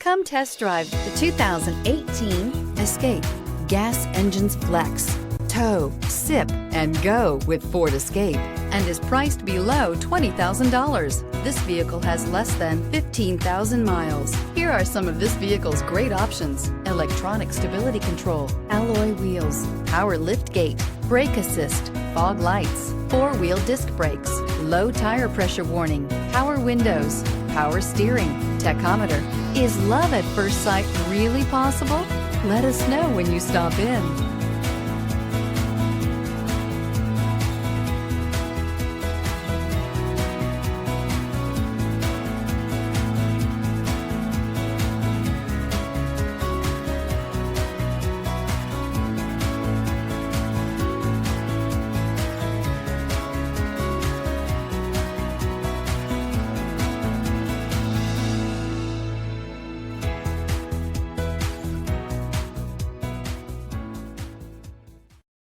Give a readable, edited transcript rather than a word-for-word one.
Come test drive the 2018 Escape. Gas engines flex, tow, sip, and go with Ford Escape, and is priced below $20,000. This vehicle has less than 15,000 miles. Here are some of this vehicle's great options: electronic stability control, alloy wheels, power lift gate, brake assist, fog lights, four-wheel disc brakes, low tire pressure warning, power windows, power steering, tachometer. Is love at first sight really possible? Let us know when you stop in.